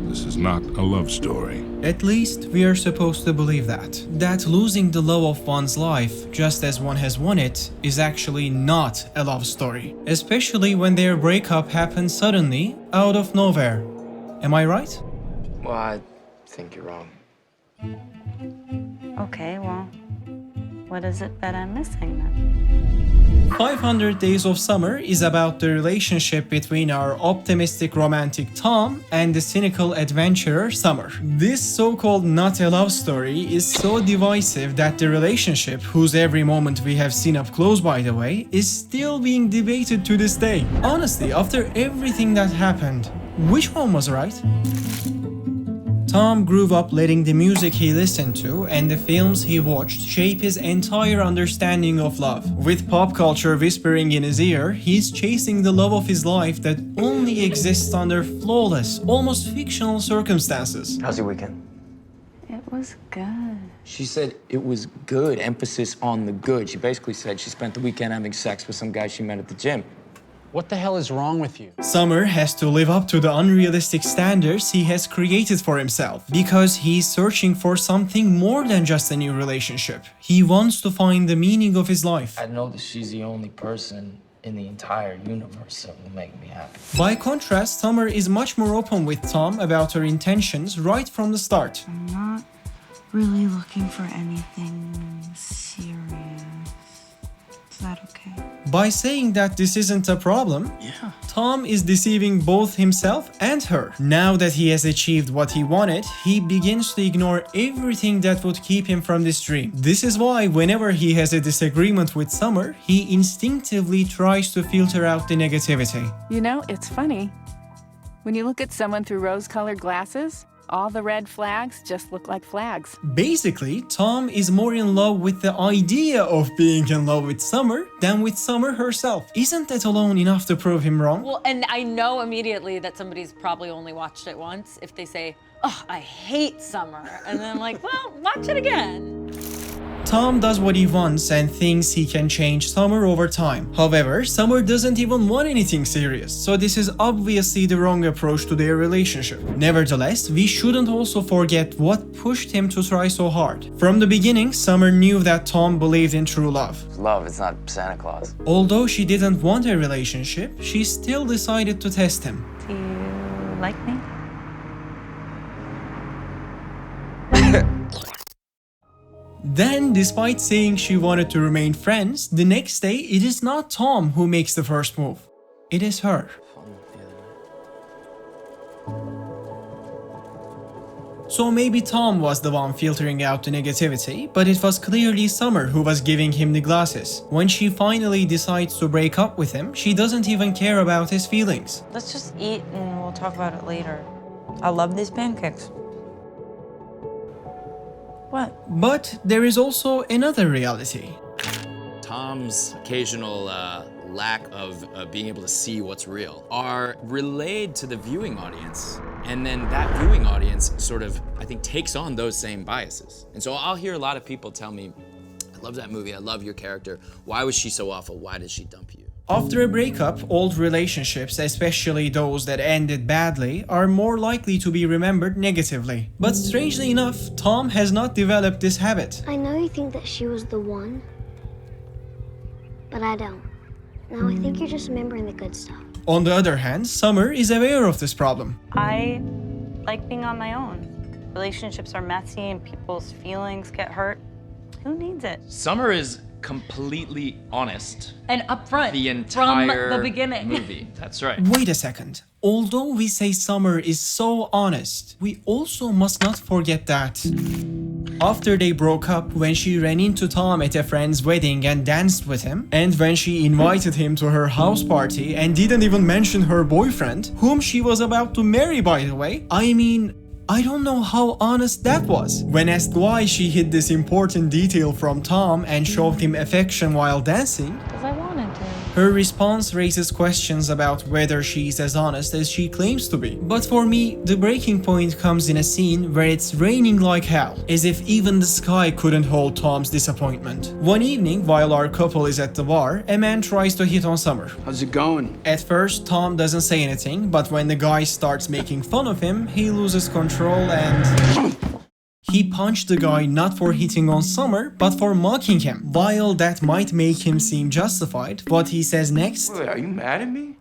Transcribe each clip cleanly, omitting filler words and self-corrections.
This is not a love story. At least we are supposed to believe that. That losing the love of one's life, just as one has won it, is actually not a love story. Especially when their breakup happens suddenly, out of nowhere. Am I right? Well, I think you're wrong. Okay, well, what is it that I'm missing then? 500 Days of Summer is about the relationship between our optimistic romantic Tom and the cynical adventurer Summer. This so-called not a love story is so divisive that the relationship, whose every moment we have seen up close by the way, is still being debated to this day. Honestly, after everything that happened, which one was right? Tom grew up letting the music he listened to and the films he watched shape his entire understanding of love. With pop culture whispering in his ear, he's chasing the love of his life that only exists under flawless, almost fictional circumstances. How's your weekend? It was good. She said it was good, emphasis on the good. She basically said she spent the weekend having sex with some guy she met at the gym. What the hell is wrong with you? Summer has to live up to the unrealistic standards he has created for himself because he's searching for something more than just a new relationship. He wants to find the meaning of his life. I know that she's the only person in the entire universe that will make me happy. By contrast, Summer is much more open with Tom about her intentions right from the start. I'm not really looking for anything serious. Is that okay? By saying that this isn't a problem, Tom is deceiving both himself and her. Now that he has achieved what he wanted, he begins to ignore everything that would keep him from this dream. This is why whenever he has a disagreement with Summer, he instinctively tries to filter out the negativity. You know, it's funny. When you look at someone through rose-colored glasses, all the red flags just look like flags. Basically, Tom is more in love with the idea of being in love with Summer than with Summer herself. Isn't that alone enough to prove him wrong? Well, and I know immediately that somebody's probably only watched it once if they say, oh, I hate Summer. And then I'm like, well, watch it again. Tom does what he wants and thinks he can change Summer over time. However, Summer doesn't even want anything serious, so this is obviously the wrong approach to their relationship. Nevertheless, we shouldn't also forget what pushed him to try so hard. From the beginning, Summer knew that Tom believed in true love. Love, it's not Santa Claus. Although she didn't want a relationship, she still decided to test him. Do you like me? Then, despite saying she wanted to remain friends, the next day it is not Tom who makes the first move. It is her. So maybe Tom was the one filtering out the negativity, but it was clearly Summer who was giving him the glasses. When she finally decides to break up with him, she doesn't even care about his feelings. Let's just eat and we'll talk about it later. I love these pancakes. What? But there is also another reality. Tom's occasional lack of being able to see what's real are relayed to the viewing audience. And then that viewing audience sort of, I think, takes on those same biases. And so I'll hear a lot of people tell me, I love that movie, I love your character. Why was she so awful? Why did she dump you? After a breakup, old relationships, especially those that ended badly, are more likely to be remembered negatively. But strangely enough, Tom has not developed this habit. I know you think that she was the one, but I don't. No, I think you're just remembering the good stuff. On the other hand, Summer is aware of this problem. I like being on my own. Relationships are messy and people's feelings get hurt. Who needs it? Summer is completely honest. And upfront The entire from the beginning. movie. That's right. Wait a second. Although we say Summer is so honest, we also must not forget that after they broke up, when she ran into Tom at a friend's wedding and danced with him, and when she invited him to her house party and didn't even mention her boyfriend, whom she was about to marry by the way, I don't know how honest that was. When asked why she hid this important detail from Tom and showed him affection while dancing, Because I wanted to. Her response raises questions about whether she's as honest as she claims to be. But for me, the breaking point comes in a scene where it's raining like hell, as if even the sky couldn't hold Tom's disappointment. One evening, while our couple is at the bar, a man tries to hit on Summer. How's it going? At first, Tom doesn't say anything, but when the guy starts making fun of him, he loses control and... he punched the guy not for hitting on Summer, but for mocking him. While that might make him seem justified, what he says next... Wait, are you mad at me?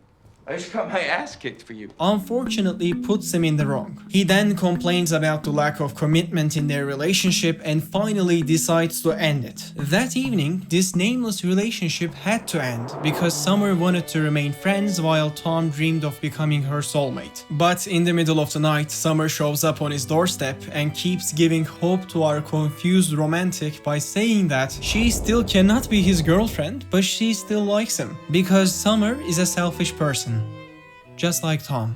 I just got my ass kicked for you. Unfortunately puts him in the wrong. He then complains about the lack of commitment in their relationship and finally decides to end it. That evening, this nameless relationship had to end because Summer wanted to remain friends while Tom dreamed of becoming her soulmate. But in the middle of the night, Summer shows up on his doorstep and keeps giving hope to our confused romantic by saying that she still cannot be his girlfriend, but she still likes him. Because Summer is a selfish person. Just like Tom.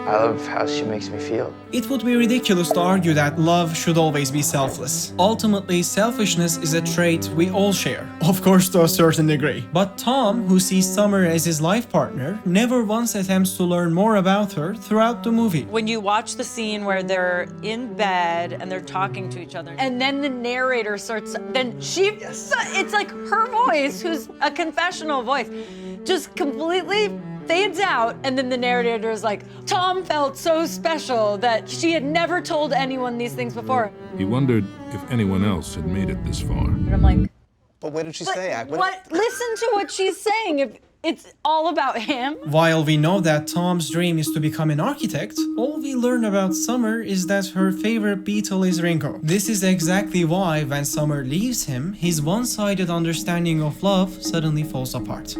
I love how she makes me feel. It would be ridiculous to argue that love should always be selfless. Ultimately, selfishness is a trait we all share, of course to a certain degree. But Tom, who sees Summer as his life partner, never once attempts to learn more about her throughout the movie. When you watch the scene where they're in bed and they're talking to each other, and then the narrator starts, then it's like her voice, who's a confessional voice, just completely fades out, and then the narrator is like, Tom felt so special that she had never told anyone these things before. He wondered if anyone else had made it this far. And I'm like, but what did she say? What? Listen to what she's saying. If it's all about him. While we know that Tom's dream is to become an architect, all we learn about Summer is that her favorite Beatle is Ringo. This is exactly why when Summer leaves him, his one-sided understanding of love suddenly falls apart.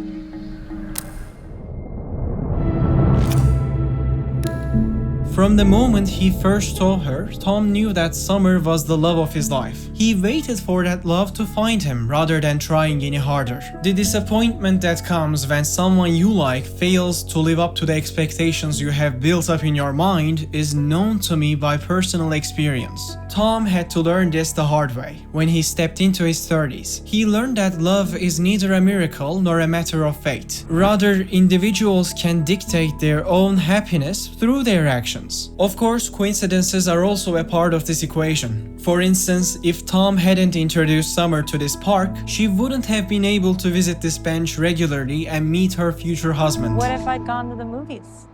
From the moment he first saw her, Tom knew that Summer was the love of his life. He waited for that love to find him rather than trying any harder. The disappointment that comes when someone you like fails to live up to the expectations you have built up in your mind is known to me by personal experience. Tom had to learn this the hard way when he stepped into his 30s. He learned that love is neither a miracle nor a matter of fate. Rather, individuals can dictate their own happiness through their actions. Of course, coincidences are also a part of this equation. For instance, if Tom hadn't introduced Summer to this park, she wouldn't have been able to visit this bench regularly and meet her future husband. What if I'd gone to the movies?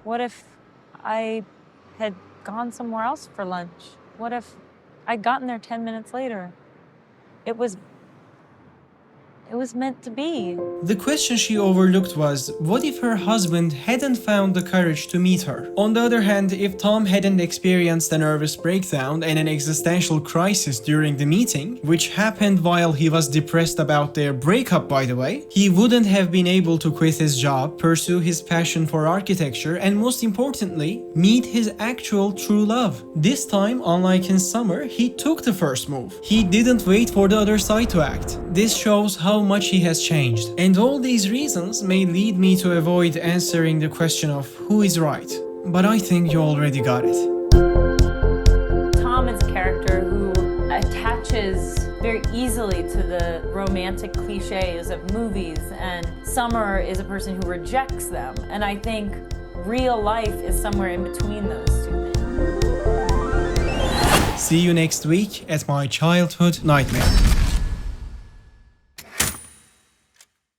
What if I had gone somewhere else for lunch? What if I'd gotten there 10 minutes later? It was meant to be. The question she overlooked was, what if her husband hadn't found the courage to meet her? On the other hand, if Tom hadn't experienced a nervous breakdown and an existential crisis during the meeting, which happened while he was depressed about their breakup by the way, he wouldn't have been able to quit his job, pursue his passion for architecture, and most importantly, meet his actual true love. This time, unlike in Summer, he took the first move. He didn't wait for the other side to act. This shows how much he has changed. And all these reasons may lead me to avoid answering the question of who is right. But I think you already got it. Tom is a character who attaches very easily to the romantic cliches of movies, and Summer is a person who rejects them. And I think real life is somewhere in between those two things. See you next week at my childhood nightmare.